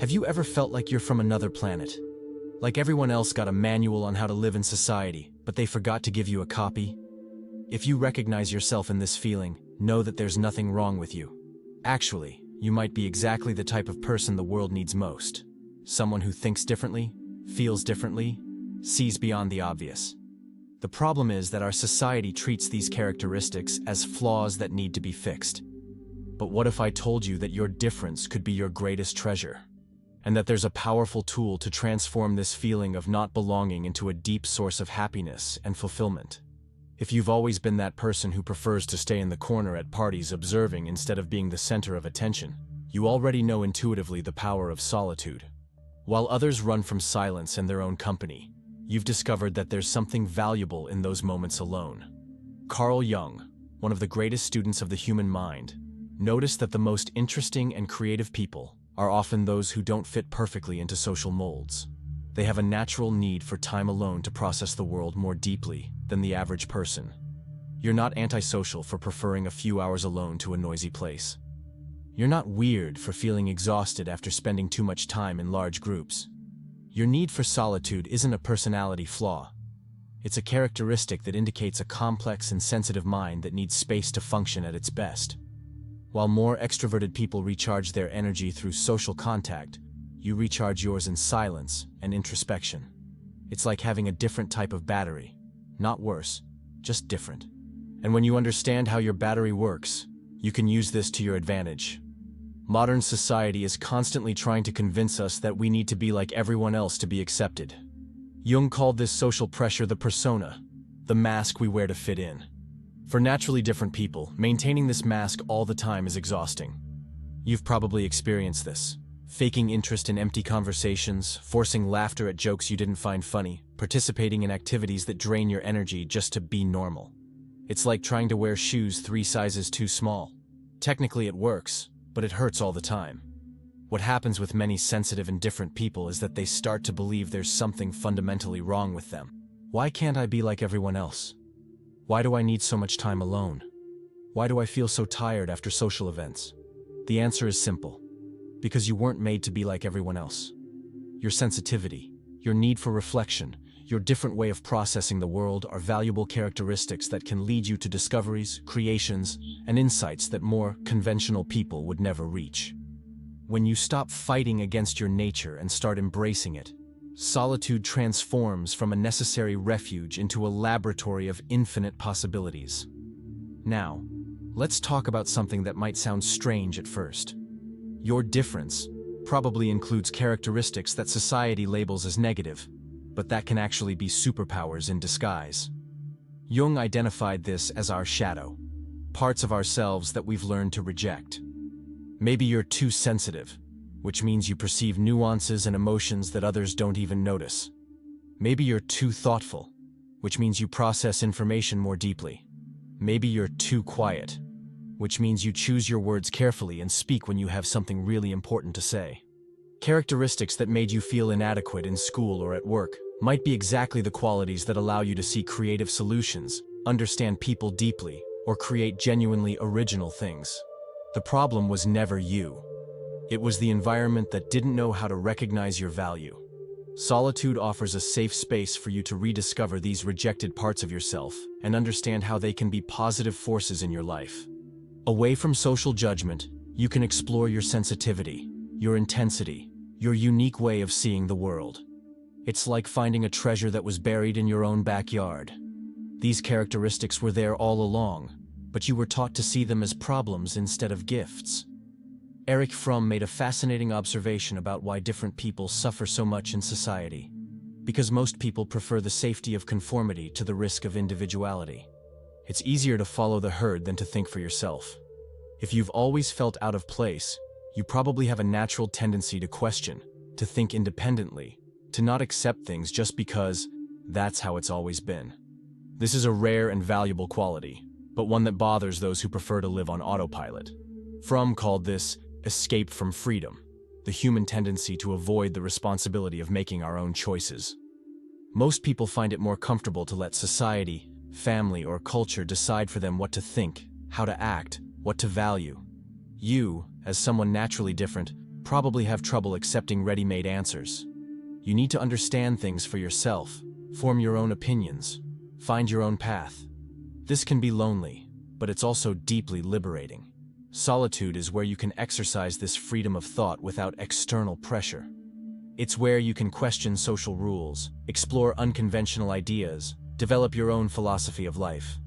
Have you ever felt like you're from another planet? Like everyone else got a manual on how to live in society, but they forgot to give you a copy? If you recognize yourself in this feeling, know that there's nothing wrong with you. Actually, you might be exactly the type of person the world needs most. Someone who thinks differently, feels differently, sees beyond the obvious. The problem is that our society treats these characteristics as flaws that need to be fixed. But what if I told you that your difference could be your greatest treasure? And that there's a powerful tool to transform this feeling of not belonging into a deep source of happiness and fulfillment? If you've always been that person who prefers to stay in the corner at parties observing instead of being the center of attention, you already know intuitively the power of solitude. While others run from silence and their own company, you've discovered that there's something valuable in those moments alone. Carl Jung, one of the greatest students of the human mind, noticed that the most interesting and creative people are often those who don't fit perfectly into social molds. They have a natural need for time alone to process the world more deeply than the average person. You're not antisocial for preferring a few hours alone to a noisy place. You're not weird for feeling exhausted after spending too much time in large groups. Your need for solitude isn't a personality flaw. It's a characteristic that indicates a complex and sensitive mind that needs space to function at its best. While more extroverted people recharge their energy through social contact, you recharge yours in silence and introspection. It's like having a different type of battery. Not worse, just different. And when you understand how your battery works, you can use this to your advantage. Modern society is constantly trying to convince us that we need to be like everyone else to be accepted. Jung called this social pressure the persona, the mask we wear to fit in. For naturally different people, maintaining this mask all the time is exhausting. You've probably experienced this. Faking interest in empty conversations, forcing laughter at jokes you didn't find funny, participating in activities that drain your energy just to be normal. It's like trying to wear shoes 3 sizes too small. Technically it works, but it hurts all the time. What happens with many sensitive and different people is that they start to believe there's something fundamentally wrong with them. Why can't I be like everyone else? Why do I need so much time alone? Why do I feel so tired after social events? The answer is simple. Because you weren't made to be like everyone else. Your sensitivity, your need for reflection, your different way of processing the world are valuable characteristics that can lead you to discoveries, creations, and insights that more conventional people would never reach. When you stop fighting against your nature and start embracing it, solitude transforms from a necessary refuge into a laboratory of infinite possibilities. Now, let's talk about something that might sound strange at first. Your difference probably includes characteristics that society labels as negative, but that can actually be superpowers in disguise. Jung identified this as our shadow, parts of ourselves that we've learned to reject. Maybe you're too sensitive, which means you perceive nuances and emotions that others don't even notice. Maybe you're too thoughtful, which means you process information more deeply. Maybe you're too quiet, which means you choose your words carefully and speak when you have something really important to say. Characteristics that made you feel inadequate in school or at work might be exactly the qualities that allow you to see creative solutions, understand people deeply, or create genuinely original things. The problem was never you. It was the environment that didn't know how to recognize your value. Solitude offers a safe space for you to rediscover these rejected parts of yourself and understand how they can be positive forces in your life. Away from social judgment, you can explore your sensitivity, your intensity, your unique way of seeing the world. It's like finding a treasure that was buried in your own backyard. These characteristics were there all along, but you were taught to see them as problems instead of gifts. Erich Fromm made a fascinating observation about why different people suffer so much in society. Because most people prefer the safety of conformity to the risk of individuality. It's easier to follow the herd than to think for yourself. If you've always felt out of place, you probably have a natural tendency to question, to think independently, to not accept things just because that's how it's always been. This is a rare and valuable quality, but one that bothers those who prefer to live on autopilot. Fromm called this escape from freedom, the human tendency to avoid the responsibility of making our own choices. Most people find it more comfortable to let society, family, or culture decide for them what to think, how to act, what to value. You, as someone naturally different, probably have trouble accepting ready-made answers. You need to understand things for yourself, form your own opinions, find your own path. This can be lonely, but it's also deeply liberating. Solitude is where you can exercise this freedom of thought without external pressure. It's where you can question social rules, explore unconventional ideas, develop your own philosophy of life.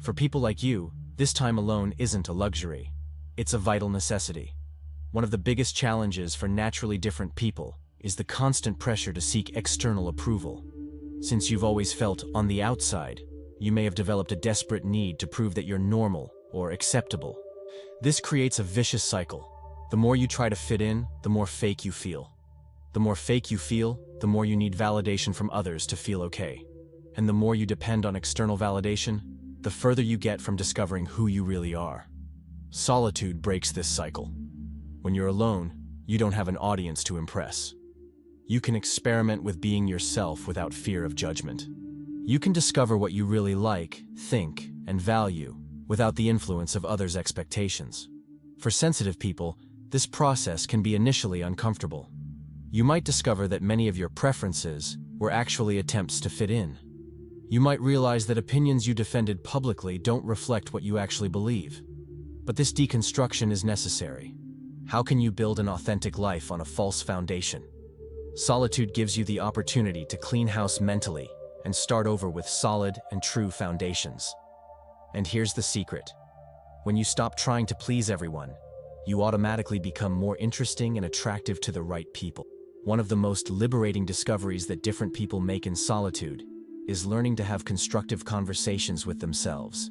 For people like you, this time alone isn't a luxury. It's a vital necessity. One of the biggest challenges for naturally different people is the constant pressure to seek external approval. Since you've always felt on the outside, you may have developed a desperate need to prove that you're normal or acceptable. This creates a vicious cycle. The more you try to fit in, the more fake you feel. The more fake you feel, the more you need validation from others to feel okay. And the more you depend on external validation, the further you get from discovering who you really are. Solitude breaks this cycle. When you're alone, you don't have an audience to impress. You can experiment with being yourself without fear of judgment. You can discover what you really like, think, and value without the influence of others' expectations. For sensitive people, this process can be initially uncomfortable. You might discover that many of your preferences were actually attempts to fit in. You might realize that opinions you defended publicly don't reflect what you actually believe. But this deconstruction is necessary. How can you build an authentic life on a false foundation? Solitude gives you the opportunity to clean house mentally and start over with solid and true foundations. And here's the secret. When you stop trying to please everyone, you automatically become more interesting and attractive to the right people. One of the most liberating discoveries that different people make in solitude is learning to have constructive conversations with themselves.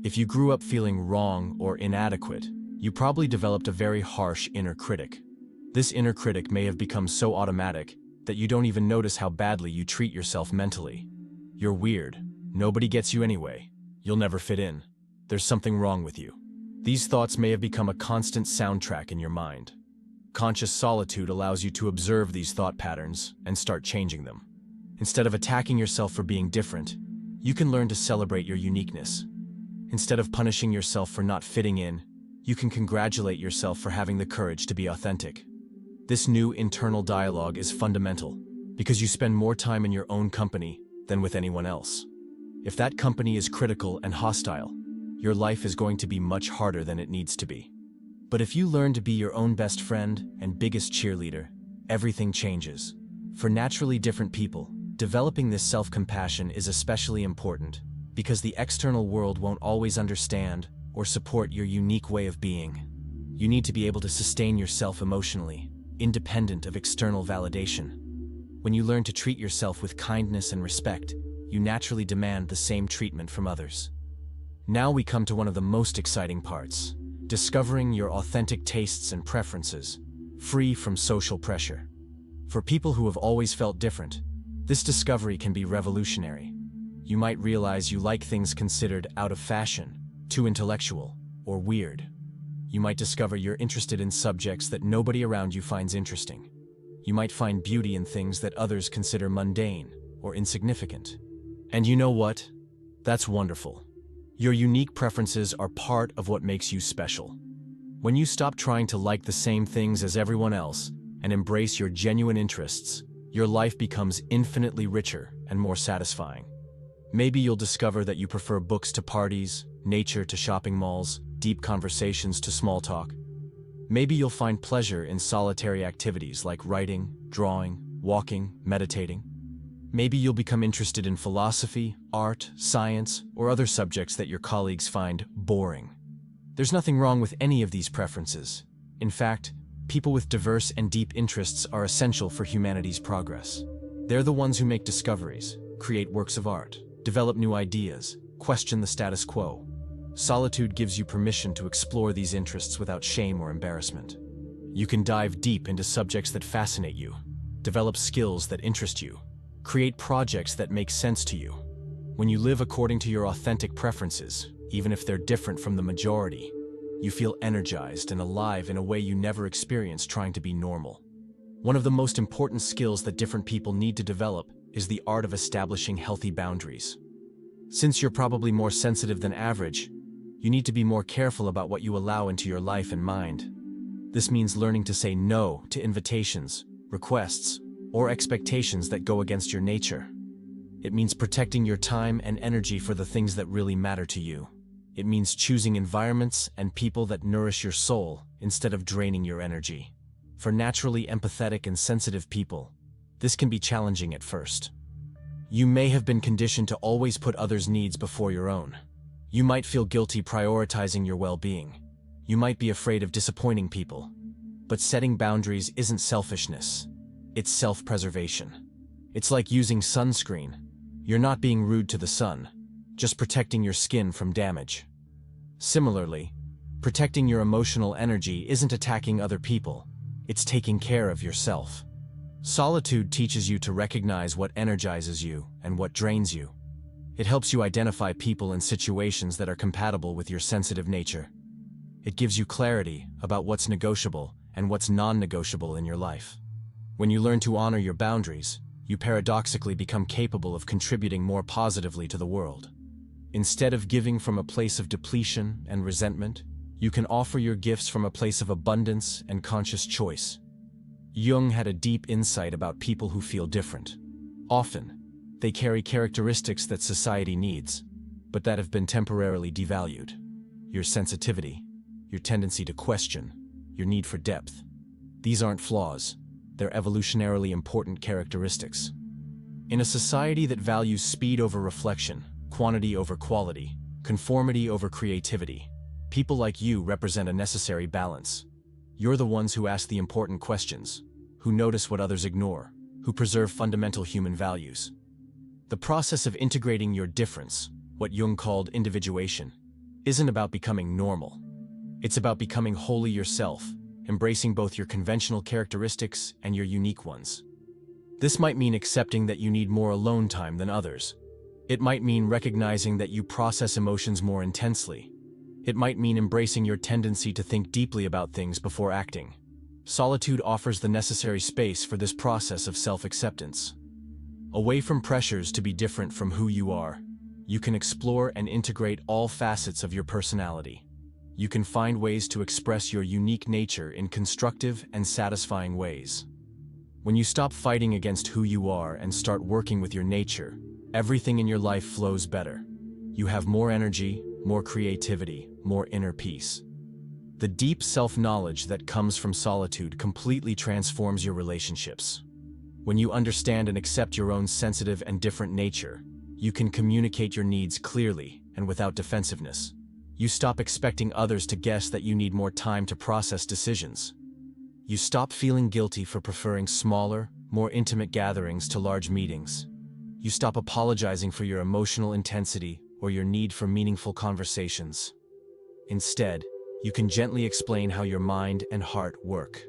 If you grew up feeling wrong or inadequate, you probably developed a very harsh inner critic. This inner critic may have become so automatic that you don't even notice how badly you treat yourself mentally. You're weird. Nobody gets you anyway. You'll never fit in. There's something wrong with you. These thoughts may have become a constant soundtrack in your mind. Conscious solitude allows you to observe these thought patterns and start changing them. Instead of attacking yourself for being different, you can learn to celebrate your uniqueness. Instead of punishing yourself for not fitting in, you can congratulate yourself for having the courage to be authentic. This new internal dialogue is fundamental because you spend more time in your own company than with anyone else. If that company is critical and hostile, your life is going to be much harder than it needs to be. But if you learn to be your own best friend and biggest cheerleader, everything changes. For naturally different people, developing this self-compassion is especially important because the external world won't always understand or support your unique way of being. You need to be able to sustain yourself emotionally, independent of external validation. When you learn to treat yourself with kindness and respect, you naturally demand the same treatment from others. Now we come to one of the most exciting parts, discovering your authentic tastes and preferences, free from social pressure. For people who have always felt different, this discovery can be revolutionary. You might realize you like things considered out of fashion, too intellectual, or weird. You might discover you're interested in subjects that nobody around you finds interesting. You might find beauty in things that others consider mundane or insignificant. And you know what? That's wonderful. Your unique preferences are part of what makes you special. When you stop trying to like the same things as everyone else and embrace your genuine interests, your life becomes infinitely richer and more satisfying. Maybe you'll discover that you prefer books to parties, nature to shopping malls, deep conversations to small talk. Maybe you'll find pleasure in solitary activities like writing, drawing, walking, meditating. Maybe you'll become interested in philosophy, art, science, or other subjects that your colleagues find boring. There's nothing wrong with any of these preferences. In fact, people with diverse and deep interests are essential for humanity's progress. They're the ones who make discoveries, create works of art, develop new ideas, question the status quo. Solitude gives you permission to explore these interests without shame or embarrassment. You can dive deep into subjects that fascinate you, develop skills that interest you, create projects that make sense to you. When you live according to your authentic preferences, even if they're different from the majority, you feel energized and alive in a way you never experienced trying to be normal. One of the most important skills that different people need to develop is the art of establishing healthy boundaries. Since you're probably more sensitive than average, you need to be more careful about what you allow into your life and mind. This means learning to say no to invitations, requests, or expectations that go against your nature. It means protecting your time and energy for the things that really matter to you. It means choosing environments and people that nourish your soul instead of draining your energy. For naturally empathetic and sensitive people, this can be challenging at first. You may have been conditioned to always put others' needs before your own. You might feel guilty prioritizing your well-being. You might be afraid of disappointing people. But setting boundaries isn't selfishness. It's self-preservation. It's like using sunscreen. You're not being rude to the sun, just protecting your skin from damage. Similarly, protecting your emotional energy isn't attacking other people. It's taking care of yourself. Solitude teaches you to recognize what energizes you and what drains you. It helps you identify people and situations that are compatible with your sensitive nature. It gives you clarity about what's negotiable and what's non-negotiable in your life. When you learn to honor your boundaries, you paradoxically become capable of contributing more positively to the world. Instead of giving from a place of depletion and resentment, you can offer your gifts from a place of abundance and conscious choice. Jung had a deep insight about people who feel different. Often, they carry characteristics that society needs, but that have been temporarily devalued. Your sensitivity, your tendency to question, your need for depth. These aren't flaws, they're evolutionarily important characteristics. In a society that values speed over reflection, quantity over quality, conformity over creativity, people like you represent a necessary balance. You're the ones who ask the important questions, who notice what others ignore, who preserve fundamental human values. The process of integrating your difference, what Jung called individuation, isn't about becoming normal. It's about becoming wholly yourself, embracing both your conventional characteristics and your unique ones. This might mean accepting that you need more alone time than others. It might mean recognizing that you process emotions more intensely. It might mean embracing your tendency to think deeply about things before acting. Solitude offers the necessary space for this process of self-acceptance. Away from pressures to be different from who you are, you can explore and integrate all facets of your personality. You can find ways to express your unique nature in constructive and satisfying ways. When you stop fighting against who you are and start working with your nature, everything in your life flows better. You have more energy, more creativity, more inner peace. The deep self-knowledge that comes from solitude completely transforms your relationships. When you understand and accept your own sensitive and different nature, you can communicate your needs clearly and without defensiveness. You stop expecting others to guess that you need more time to process decisions. You stop feeling guilty for preferring smaller, more intimate gatherings to large meetings. You stop apologizing for your emotional intensity or your need for meaningful conversations. Instead, you can gently explain how your mind and heart work.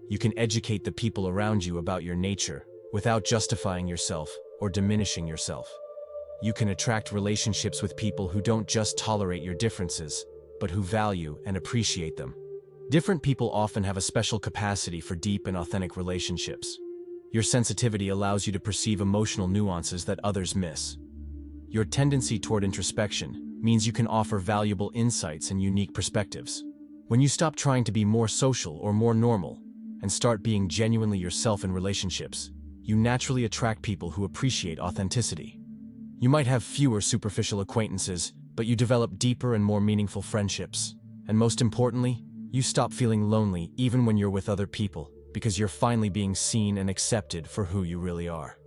You can educate the people around you about your nature without justifying yourself or diminishing yourself. You can attract relationships with people who don't just tolerate your differences, but who value and appreciate them. Different people often have a special capacity for deep and authentic relationships. Your sensitivity allows you to perceive emotional nuances that others miss. Your tendency toward introspection means you can offer valuable insights and unique perspectives. When you stop trying to be more social or more normal, and start being genuinely yourself in relationships, you naturally attract people who appreciate authenticity. You might have fewer superficial acquaintances, but you develop deeper and more meaningful friendships. And most importantly, you stop feeling lonely even when you're with other people, because you're finally being seen and accepted for who you really are.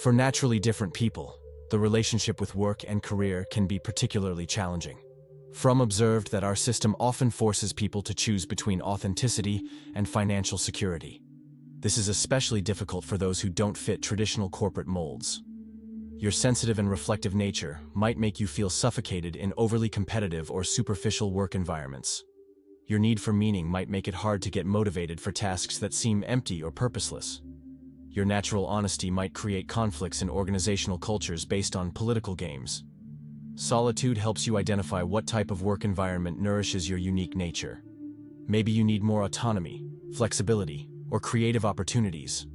For naturally different people, the relationship with work and career can be particularly challenging. Fromm observed that our system often forces people to choose between authenticity and financial security. This is especially difficult for those who don't fit traditional corporate molds. Your sensitive and reflective nature might make you feel suffocated in overly competitive or superficial work environments. Your need for meaning might make it hard to get motivated for tasks that seem empty or purposeless. Your natural honesty might create conflicts in organizational cultures based on political games. Solitude helps you identify what type of work environment nourishes your unique nature. Maybe you need more autonomy, flexibility, or creative opportunities.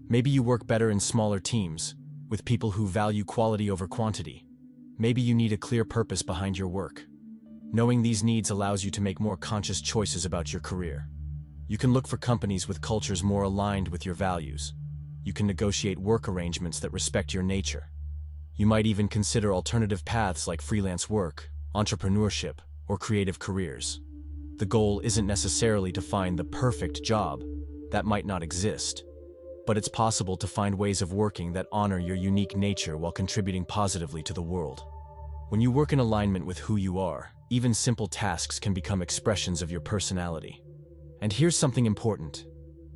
Maybe you work better in smaller teams, with people who value quality over quantity. Maybe you need a clear purpose behind your work. Knowing these needs allows you to make more conscious choices about your career. You can look for companies with cultures more aligned with your values. You can negotiate work arrangements that respect your nature. You might even consider alternative paths like freelance work, entrepreneurship, or creative careers. The goal isn't necessarily to find the perfect job. That might not exist. But it's possible to find ways of working that honor your unique nature while contributing positively to the world. When you work in alignment with who you are, even simple tasks can become expressions of your personality. And here's something important.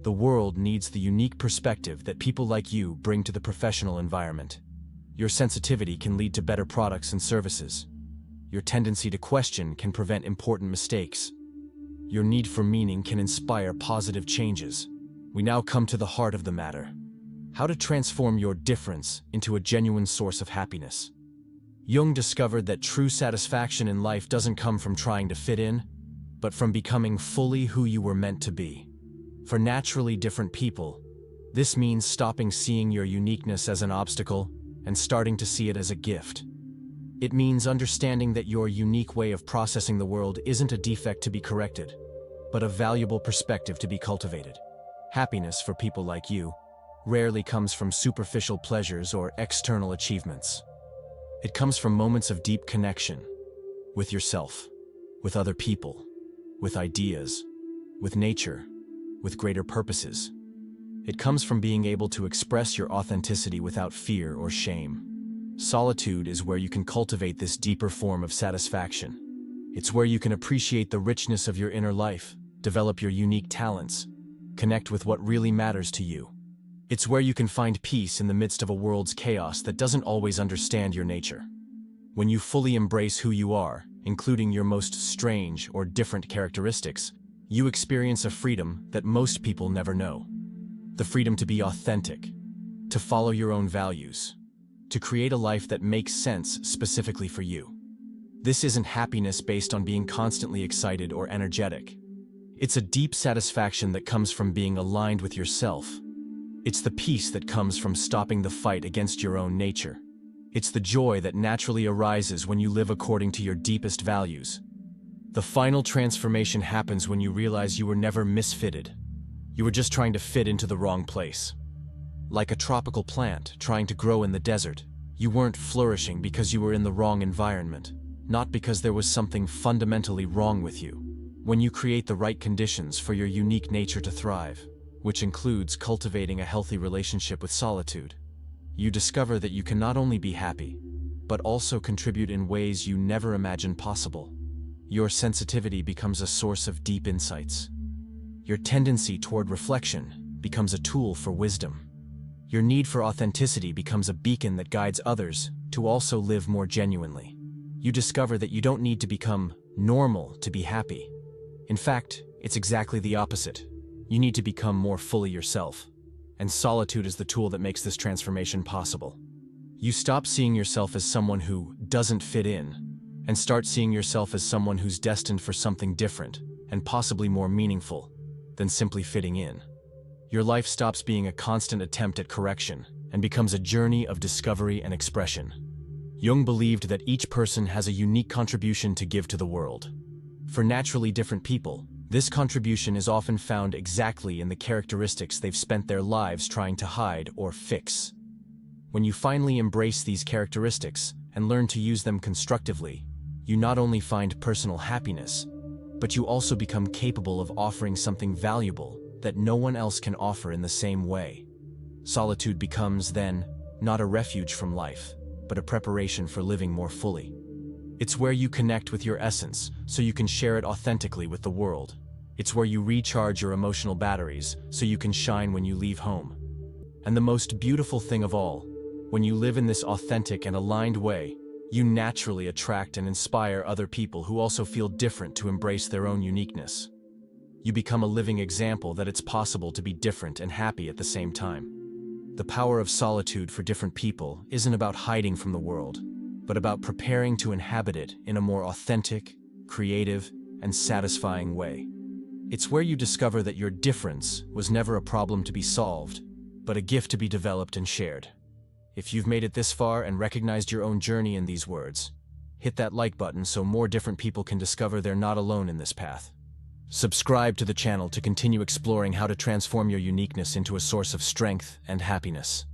The world needs the unique perspective that people like you bring to the professional environment. Your sensitivity can lead to better products and services. Your tendency to question can prevent important mistakes. Your need for meaning can inspire positive changes. We now come to the heart of the matter. How to transform your difference into a genuine source of happiness. Jung discovered that true satisfaction in life doesn't come from trying to fit in, but from becoming fully who you were meant to be. For naturally different people, this means stopping seeing your uniqueness as an obstacle and starting to see it as a gift. It means understanding that your unique way of processing the world isn't a defect to be corrected, but a valuable perspective to be cultivated. Happiness, for people like you, rarely comes from superficial pleasures or external achievements. It comes from moments of deep connection with yourself, with other people, with ideas, with nature, with greater purposes. It comes from being able to express your authenticity without fear or shame. Solitude is where you can cultivate this deeper form of satisfaction. It's where you can appreciate the richness of your inner life, develop your unique talents, connect with what really matters to you. It's where you can find peace in the midst of a world's chaos that doesn't always understand your nature. When you fully embrace who you are, including your most strange or different characteristics, you experience a freedom that most people never know. The freedom to be authentic, to follow your own values, to create a life that makes sense specifically for you. This isn't happiness based on being constantly excited or energetic. It's a deep satisfaction that comes from being aligned with yourself. It's the peace that comes from stopping the fight against your own nature. It's the joy that naturally arises when you live according to your deepest values. The final transformation happens when you realize you were never misfitted. You were just trying to fit into the wrong place. Like a tropical plant trying to grow in the desert, you weren't flourishing because you were in the wrong environment, not because there was something fundamentally wrong with you. When you create the right conditions for your unique nature to thrive, which includes cultivating a healthy relationship with solitude, you discover that you can not only be happy, but also contribute in ways you never imagined possible. Your sensitivity becomes a source of deep insights. Your tendency toward reflection becomes a tool for wisdom. Your need for authenticity becomes a beacon that guides others to also live more genuinely. You discover that you don't need to become normal to be happy. In fact, it's exactly the opposite. You need to become more fully yourself. And solitude is the tool that makes this transformation possible. You stop seeing yourself as someone who doesn't fit in, and start seeing yourself as someone who's destined for something different and possibly more meaningful than simply fitting in. Your life stops being a constant attempt at correction and becomes a journey of discovery and expression. Jung believed that each person has a unique contribution to give to the world. For naturally different people, this contribution is often found exactly in the characteristics they've spent their lives trying to hide or fix. When you finally embrace these characteristics and learn to use them constructively, you not only find personal happiness, but you also become capable of offering something valuable that no one else can offer in the same way. Solitude becomes, then, not a refuge from life, but a preparation for living more fully. It's where you connect with your essence so you can share it authentically with the world. It's where you recharge your emotional batteries so you can shine when you leave home. And the most beautiful thing of all, when you live in this authentic and aligned way, you naturally attract and inspire other people who also feel different to embrace their own uniqueness. You become a living example that it's possible to be different and happy at the same time. The power of solitude for different people isn't about hiding from the world, but about preparing to inhabit it in a more authentic, creative, and satisfying way. It's where you discover that your difference was never a problem to be solved, but a gift to be developed and shared. If you've made it this far and recognized your own journey in these words, hit that like button so more different people can discover they're not alone in this path. Subscribe to the channel to continue exploring how to transform your uniqueness into a source of strength and happiness.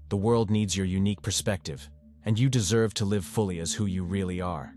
The world needs your unique perspective, and you deserve to live fully as who you really are.